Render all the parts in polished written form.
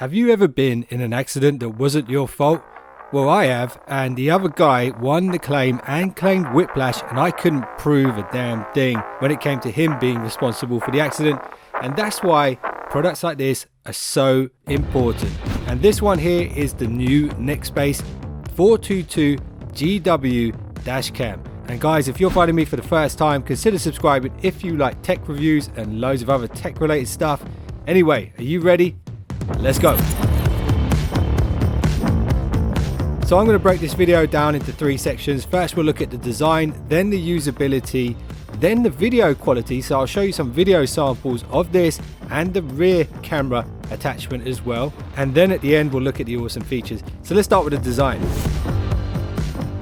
Have you ever been in an accident that wasn't your fault? Well, I have, and the other guy won the claim and claimed whiplash, and I couldn't prove a damn thing when it came to him being responsible for the accident. And that's why products like this are so important. And this one here is the new Nextbase 422 GW dash cam. And guys, if you're finding me for the first time, consider subscribing if you like tech reviews and loads of other tech related stuff. Anyway, are you ready? Let's go. So I'm going to break this video down into three sections. First, we'll look at the design, then the usability, then the video quality. So I'll show you some video samples of this and the rear camera attachment as well. And then at the end, we'll look at the awesome features. So let's start with the design.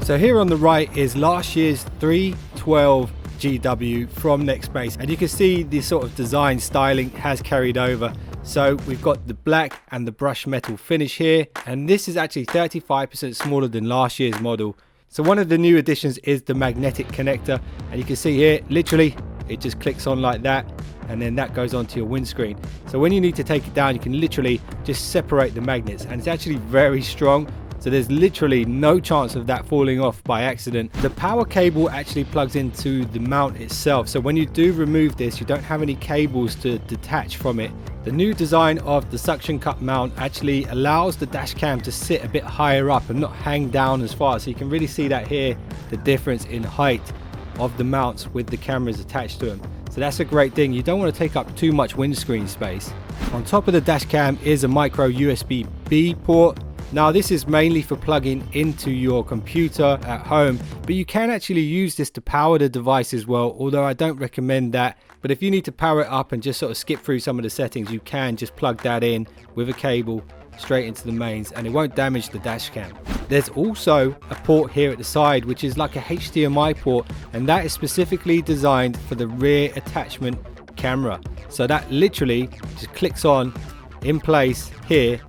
So here on the right is last year's 312 GW from Nextbase. And you can see the sort of design styling has carried over. So we've got the black and the brushed metal finish here, and this is actually 35% smaller than last year's model. So one of the new additions is the magnetic connector, and you can see here literally it just clicks on like that, and then that goes onto your windscreen. So when you need to take it down, you can literally just separate the magnets, and it's actually very strong. So there's literally no chance of that falling off by accident. The power cable actually plugs into the mount itself. So when you do remove this, you don't have any cables to detach from it. The new design of the suction cup mount actually allows the dash cam to sit a bit higher up and not hang down as far. So you can really see that here, the difference in height of the mounts with the cameras attached to them. So that's a great thing. You don't want to take up too much windscreen space. On top of the dash cam is a micro USB-B port. Now this is mainly for plugging into your computer at home, but you can actually use this to power the device as well, although I don't recommend that. But if you need to power it up and just sort of skip through some of the settings, you can just plug that in with a cable straight into the mains, and it won't damage the dash cam. There's also a port here at the side which is like a HDMI port, and that is specifically designed for the rear attachment camera. So that literally just clicks on in place here,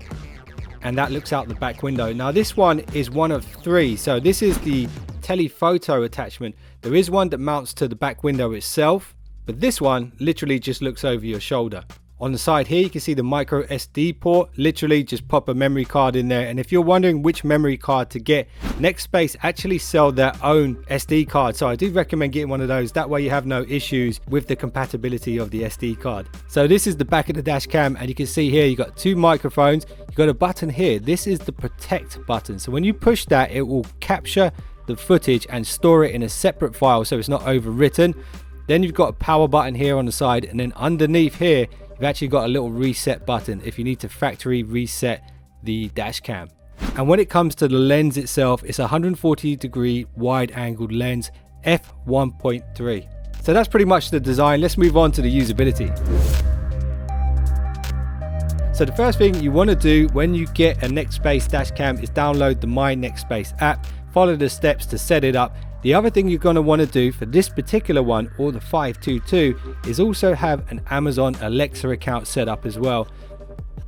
and that looks out the back window. Now this one is one of three. So this is the telephoto attachment. There is one that mounts to the back window itself, but this one literally just looks over your shoulder. On the side here, you can see the micro SD port. Literally just pop a memory card in there. And if you're wondering which memory card to get, Nextbase actually sell their own SD card. So I do recommend getting one of those. That way you have no issues with the compatibility of the SD card. So this is the back of the dash cam, and you can see here, you got two microphones. You got a button here. This is the protect button. So when you push that, it will capture the footage and store it in a separate file so it's not overwritten. Then you've got a power button here on the side, and then underneath here, you've actually got a little reset button if you need to factory reset the dash cam. And when it comes to the lens itself, it's a 140-degree wide-angled lens, f1.3. So that's pretty much the design. Let's move on to the usability. So the first thing you want to do when you get a Nextbase dash cam is download the My Nextbase app, follow the steps to set it up. The other thing you're going to want to do for this particular one, or the 522, is also have an Amazon Alexa account set up as well.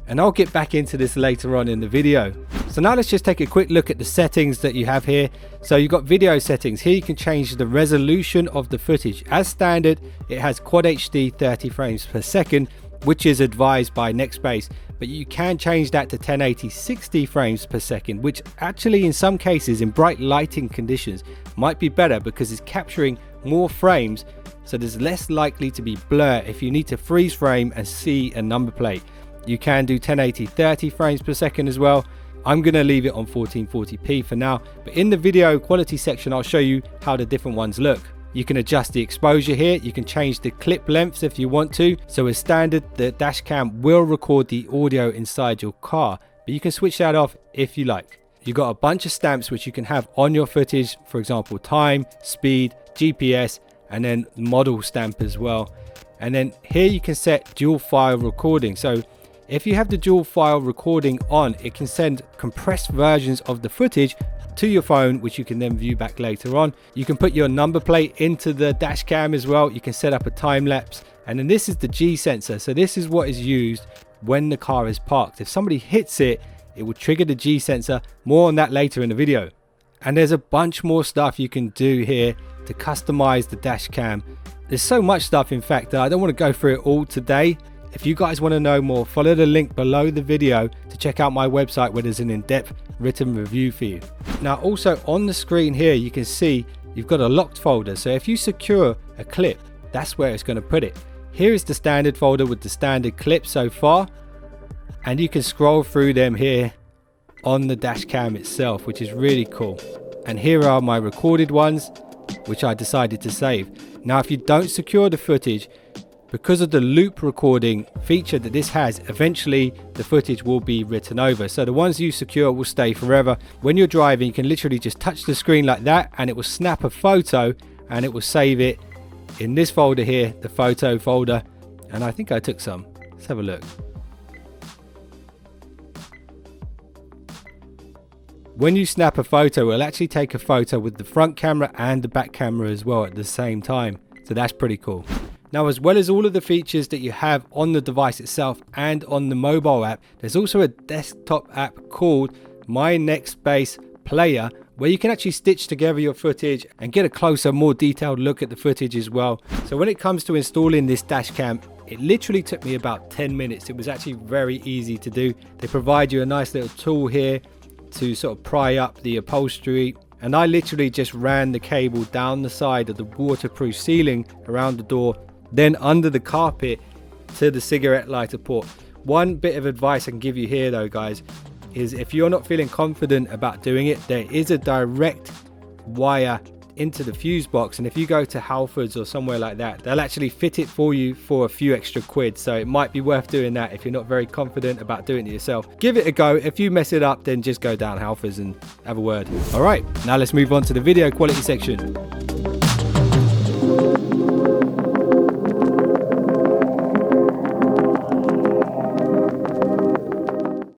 And I'll get back into this later on in the video. So now let's just take a quick look at the settings that you have here. So you've got video settings. Here you can change the resolution of the footage. As standard, it has Quad HD 30 frames per second, which is advised by Nextbase, but you can change that to 1080 60 frames per second, which actually in some cases in bright lighting conditions might be better because it's capturing more frames, so there's less likely to be blur if you need to freeze frame and see a number plate. You can do 1080 30 frames per second as well. I'm going to leave it on 1440p for now, but in the video quality section I'll show you how the different ones look. You can adjust the exposure here. You can change the clip lengths if you want to. So as standard, the dash cam will record the audio inside your car, but you can switch that off if you like. You got a bunch of stamps which you can have on your footage, for example, time, speed, GPS, and then model stamp as well. And then here you can set dual file recording. So if you have the dual file recording on, it can send compressed versions of the footage to your phone, which you can then view back later on. You can put your number plate into the dash cam as well. You can set up a time lapse, and then this is the G sensor. So this is what is used when the car is parked. If somebody hits it, it will trigger the G sensor. More on that later in the video. And there's a bunch more stuff you can do here to customize the dash cam. There's so much stuff, in fact, that I don't want to go through it all today. If you guys want to know more, follow the link below the video to check out my website where there's an in-depth written review for you. Now also on the screen here, you can see you've got a locked folder. So if you secure a clip, that's where it's going to put it. Here is the standard folder with the standard clips so far. And you can scroll through them here on the dash cam itself, which is really cool. And here are my recorded ones, which I decided to save. Now, if you don't secure the footage, because of the loop recording feature that this has, eventually the footage will be written over. So the ones you secure will stay forever. When you're driving, you can literally just touch the screen like that and it will snap a photo and it will save it in this folder here, the photo folder. And I think I took some. Let's have a look. When you snap a photo, it'll actually take a photo with the front camera and the back camera as well at the same time. So that's pretty cool. Now, as well as all of the features that you have on the device itself and on the mobile app, there's also a desktop app called My Nextbase Player, where you can actually stitch together your footage and get a closer, more detailed look at the footage as well. So when it comes to installing this dash cam, it literally took me about 10 minutes. It was actually very easy to do. They provide you a nice little tool here to sort of pry up the upholstery, and I literally just ran the cable down the side of the waterproof ceiling around the door, then under the carpet to the cigarette lighter port. One bit of advice I can give you here though, guys, is if you're not feeling confident about doing it, there is a direct wire into the fuse box, and if you go to Halfords or somewhere like that, they'll actually fit it for you for a few extra quid. So it might be worth doing that if you're not very confident about doing it yourself. Give it a go. If you mess it up, then just go down Halfords and have a word. All right, now let's move on to the video quality section.